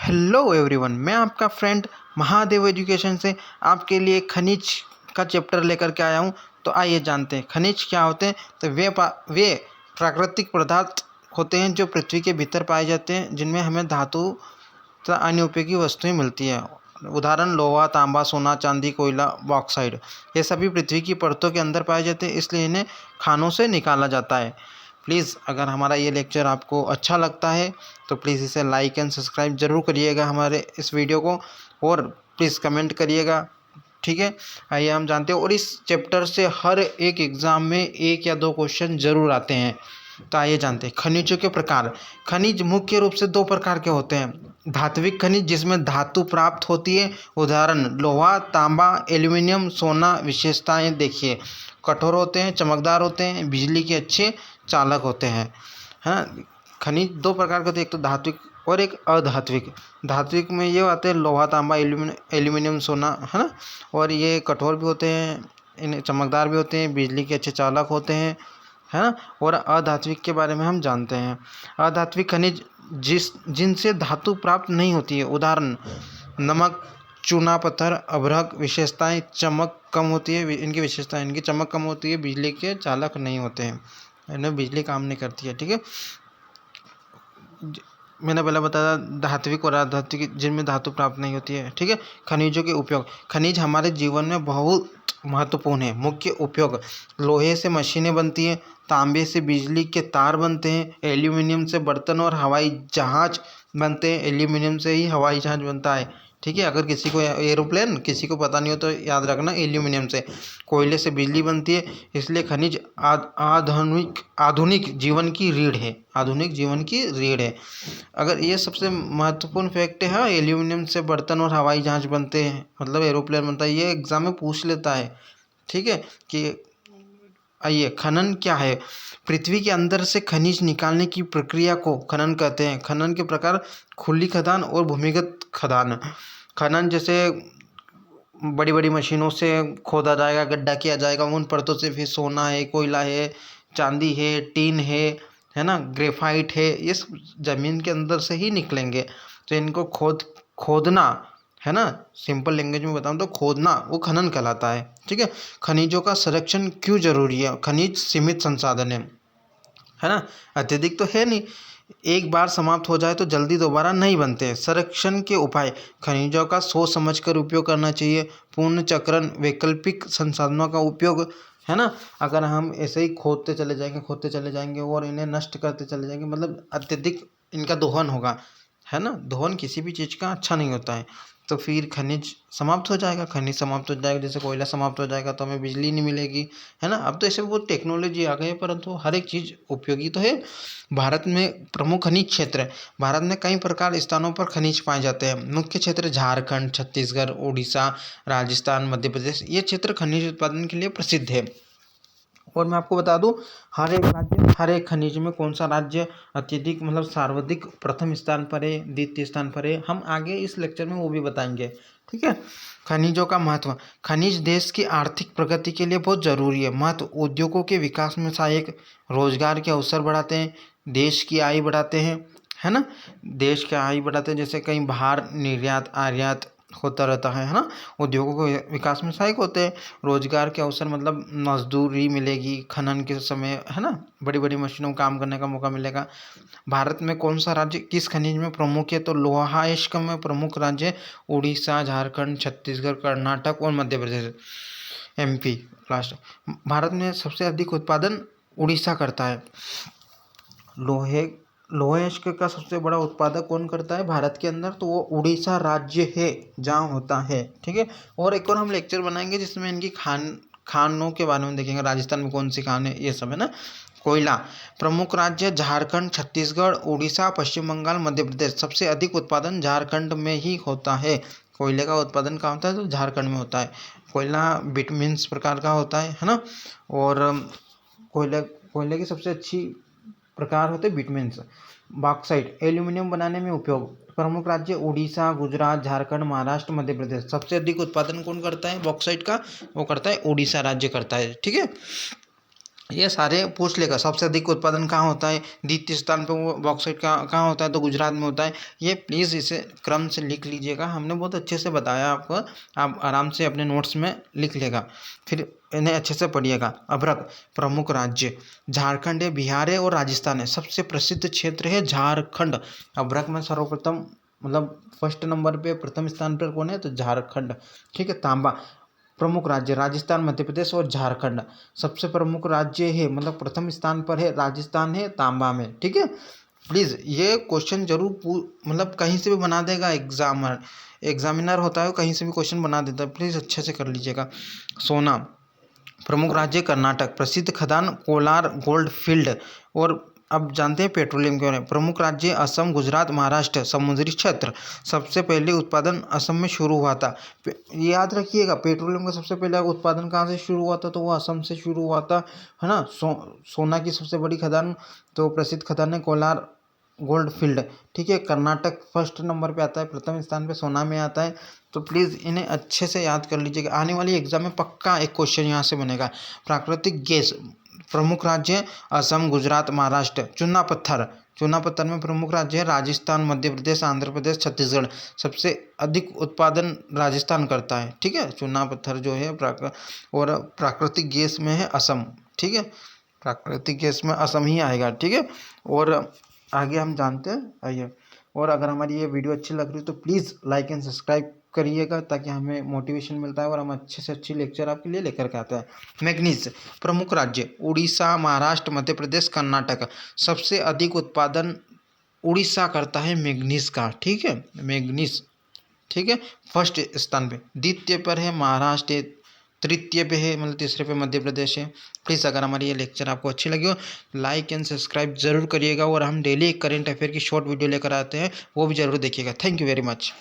Hello everyone, मैं आपका friend Mahadev education से आपके लिए खनिज का चैप्टर लेकर के आया हूं। तो आइए जानते हैं खनिज क्या होते हैं। तो वे प्राकृतिक पदार्थ होते हैं जो पृथ्वी के भीतर पाए जाते हैं, जिनमें हमें धातु तथा अन्य उपयोगी वस्तुएं मिलती हैं। उदाहरण लोहा, तांबा, सोना, चांदी, कोयला, बॉक्साइड। ये सभी पृथ्वी की परतों के अंदर पाए जाते हैं, इसलिए इन्हें खानों से निकाला जाता है। प्लीज़ अगर हमारा ये लेक्चर आपको अच्छा लगता है तो प्लीज़ इसे लाइक एंड सब्सक्राइब ज़रूर करिएगा हमारे इस वीडियो को, और प्लीज़ कमेंट करिएगा। ठीक है, आइए हम जानते हैं। और इस चैप्टर से हर एक एग्ज़ाम में 1 या 2 क्वेश्चन ज़रूर आते हैं। तो आइए जानते हैं खनिजों के प्रकार। खनिज मुख्य रूप से 2 प्रकार के होते हैं। धात्विक खनिज, जिसमें धातु प्राप्त होती है, उदाहरण लोहा, तांबा, एल्यूमिनियम, सोना। विशेषताएं देखिए, कठोर होते हैं, चमकदार होते हैं, बिजली के अच्छे चालक होते हैं। है ना। खनिज 2 प्रकार के होते हैं, एक तो धात्विक और एक अधात्विक। धात्विक में ये आते हैं लोहा, तांबा, एल्यूमिनियम, सोना, है ना। और ये कठोर भी होते हैं, इन्हें चमकदार भी होते हैं, बिजली के अच्छे चालक होते हैं, है ना। और अधात्विक के बारे में हम जानते हैं। अधात्विक खनिज जिनसे धातु प्राप्त नहीं होती है, उदाहरण नमक, चूना पत्थर, अभ्रक। विशेषताएं चमक कम होती है, इनकी विशेषताएं इनकी चमक कम होती है, बिजली के चालक नहीं होते हैं, इनमें बिजली काम नहीं करती है। ठीक है, मैंने पहले बताया धात्विक और अधात्विक, जिनमें धातु प्राप्त नहीं होती है। ठीक है, खनिजों के उपयोग। खनिज हमारे जीवन में बहुत महत्वपूर्ण है। मुख्य उपयोग, लोहे से मशीनें बनती हैं, तांबे से बिजली के तार बनते हैं, एल्यूमिनियम से बर्तन और हवाई जहाज बनते हैं। एल्यूमिनियम से ही हवाई जहाज बनता है। ठीक है, अगर किसी को एरोप्लेन किसी को पता नहीं हो तो याद रखना एल्यूमिनियम से। कोयले से बिजली बनती है, इसलिए खनिज आधुनिक जीवन की रीढ़ है। आधुनिक जीवन की रीढ़ है। अगर ये सबसे महत्वपूर्ण फैक्ट है, हाँ, एल्यूमिनियम से बर्तन और हवाई जहाज बनते हैं, मतलब एरोप्लेन बनता है। ये एग्जाम में पूछ लेता है। ठीक है कि आइए, खनन क्या है। पृथ्वी के अंदर से खनिज निकालने की प्रक्रिया को खनन कहते हैं। खनन के प्रकार, खुली खदान और भूमिगत खदान। खनन जैसे बड़ी बड़ी मशीनों से खोदा जाएगा, गड्ढा किया जाएगा, उन परतों से फिर सोना है, कोयला है, चांदी है, टीन है ना, ग्रेफाइट है, ये सब ज़मीन के अंदर से ही निकलेंगे। तो इनको खोदना, है ना, सिंपल लैंग्वेज में बताऊं तो खोदना, वो खनन कहलाता है। ठीक है, खनिजों का संरक्षण क्यों जरूरी है। खनिज सीमित संसाधन है ना, अत्यधिक तो है नहीं। एक बार समाप्त हो जाए तो जल्दी दोबारा नहीं बनते हैं। संरक्षण के उपाय, खनिजों का सोच समझकर उपयोग करना चाहिए। पूर्ण चक्रण, वैकल्पिक संसाधनों का उपयोग, है ना। अगर हम ऐसे ही खोदते चले जाएंगे और इन्हें नष्ट करते चले जाएंगे, मतलब अत्यधिक इनका दोहन होगा, है ना। दोहन किसी भी चीज़ का अच्छा नहीं होता है, तो फिर खनिज समाप्त हो जाएगा। खनिज समाप्त हो जाएगा, जैसे कोयला समाप्त हो जाएगा तो हमें बिजली नहीं मिलेगी, है ना। अब तो ऐसे बहुत टेक्नोलॉजी आ गई है, परंतु हर एक चीज़ उपयोगी तो है। भारत में प्रमुख खनिज क्षेत्र है। भारत में कई प्रकार स्थानों पर खनिज पाए जाते हैं। मुख्य क्षेत्र झारखंड, छत्तीसगढ़, उड़ीसा, राजस्थान, मध्य प्रदेश। ये क्षेत्र खनिज उत्पादन के लिए प्रसिद्ध है। और मैं आपको बता दूं, हर एक खनिज में कौन सा राज्य अत्यधिक, मतलब सर्वाधिक प्रथम स्थान पर है, द्वितीय स्थान पर है, हम आगे इस लेक्चर में वो भी बताएंगे। ठीक है, खनिजों का महत्व। खनिज देश की आर्थिक प्रगति के लिए बहुत जरूरी है। महत्व, उद्योगों के विकास में सहायक, रोजगार के अवसर बढ़ाते हैं, देश की आय बढ़ाते हैं, है ना। देश की आय बढ़ाते हैं, जैसे कहीं बाहर निर्यात आयात होता रहता है ना। उद्योगों को विकास में सहायक होते हैं। रोजगार के अवसर, मतलब मजदूरी मिलेगी खनन के समय, है ना। बड़ी बड़ी मशीनों में काम करने का मौका मिलेगा। भारत में कौन सा राज्य किस खनिज में प्रमुख है, तो लोहा अयस्क में प्रमुख राज्य उड़ीसा, झारखंड, छत्तीसगढ़, कर्नाटक और मध्य प्रदेश, एमपी लास्ट। भारत में सबसे अधिक उत्पादन उड़ीसा करता है। लोहे अयस्क का सबसे बड़ा उत्पादक कौन करता है भारत के अंदर, तो वो उड़ीसा राज्य है, जहाँ होता है। ठीक है, और एक और हम लेक्चर बनाएंगे जिसमें इनकी खानों के बारे में देखेंगे, राजस्थान में कौन सी खान है, ये सब, है ना। कोयला, प्रमुख राज्य झारखंड, छत्तीसगढ़, उड़ीसा, पश्चिम बंगाल, मध्य प्रदेश। सबसे अधिक उत्पादन झारखंड में ही होता है। कोयले का उत्पादन कहाँ होता है, तो झारखंड में होता है। कोयला विटामिन्स प्रकार का होता है ना। और कोयले की सबसे अच्छी प्रकार होते हैं विटामिन्स। बॉक्साइट, एल्यूमिनियम बनाने में उपयोग। प्रमुख राज्य उड़ीसा, गुजरात, झारखंड, महाराष्ट्र, मध्य प्रदेश। सबसे अधिक उत्पादन कौन करता है बॉक्साइट का, वो करता है उड़ीसा राज्य करता है। ठीक है, ये सारे पूछ लेगा। सबसे अधिक उत्पादन कहाँ होता है, द्वितीय स्थान पे वो बॉक्साइट कहाँ होता है, तो गुजरात में होता है। ये प्लीज़ इसे क्रम से लिख लीजिएगा, हमने बहुत अच्छे से बताया आपको, आप आराम से अपने नोट्स में लिख लेगा, फिर इन्हें अच्छे से पढ़िएगा। अभ्रक प्रमुख राज्य झारखंड है, बिहार है और राजस्थान है। सबसे प्रसिद्ध क्षेत्र है झारखंड। अभ्रक में सर्वप्रथम मतलब फर्स्ट नंबर पे प्रथम स्थान पर कौन है, तो झारखंड। ठीक है। तांबा प्रमुख राज्य राजस्थान, मध्य प्रदेश और झारखंड। सबसे प्रमुख राज्य है मतलब प्रथम स्थान पर है राजस्थान है तांबा में। ठीक है। प्लीज़ ये क्वेश्चन जरूर मतलब कहीं से भी बना देगा एग्जामिनर होता है, कहीं से भी क्वेश्चन बना देता है, प्लीज़ अच्छे से कर लीजिएगा। सोना प्रमुख राज्य कर्नाटक, प्रसिद्ध खदान कोलार गोल्ड फील्ड। और अब जानते हैं पेट्रोलियम के बारे में। प्रमुख राज्य असम, गुजरात, महाराष्ट्र। समुद्री क्षेत्र सबसे पहले उत्पादन असम में शुरू हुआ था। ये याद रखिएगा, पेट्रोलियम का सबसे पहले उत्पादन कहाँ से शुरू हुआ था, तो वो असम से शुरू हुआ था, है ना। सोना की सबसे बड़ी खदान तो प्रसिद्ध खदान है कोलार गोल्ड फील्ड। ठीक है। कर्नाटक फर्स्ट नंबर पे आता है, प्रथम स्थान पे सोना में आता है। तो प्लीज़ इन्हें अच्छे से याद कर लीजिएगा, आने वाली एग्जाम में पक्का एक क्वेश्चन यहाँ से बनेगा। प्राकृतिक गैस प्रमुख राज्य असम, गुजरात, महाराष्ट्र। चूना पत्थर में प्रमुख राज्य है राजस्थान, मध्य प्रदेश, आंध्र प्रदेश, छत्तीसगढ़। सबसे अधिक उत्पादन राजस्थान करता है। ठीक है। चूना पत्थर जो है और प्राकृतिक गैस में है असम। ठीक है। प्राकृतिक गैस में असम ही आएगा। ठीक है। और आगे हम जानते हैं, आइए। और अगर हमारी ये वीडियो अच्छी लग रही है तो प्लीज़ लाइक एंड सब्सक्राइब करिएगा, ताकि हमें मोटिवेशन मिलता है और हम अच्छे से अच्छी लेक्चर आपके लिए लेकर के आते हैं। मैग्नीज प्रमुख राज्य उड़ीसा, महाराष्ट्र, मध्य प्रदेश, कर्नाटक। सबसे अधिक उत्पादन उड़ीसा करता है मैग्नीज का। ठीक है। मैग्नीज ठीक है फर्स्ट स्थान पे। द्वितीय पर है महाराष्ट्र, तृतीय पे है मतलब तीसरे पे मध्य प्रदेश है। प्लीज़ अगर हमारी ये लेक्चर आपको अच्छी लगी हो, लाइक एंड सब्सक्राइब जरूर करिएगा। और हम डेली एक करेंट अफेयर की शॉर्ट वीडियो लेकर आते हैं, वो भी जरूर देखिएगा। Thank you very much.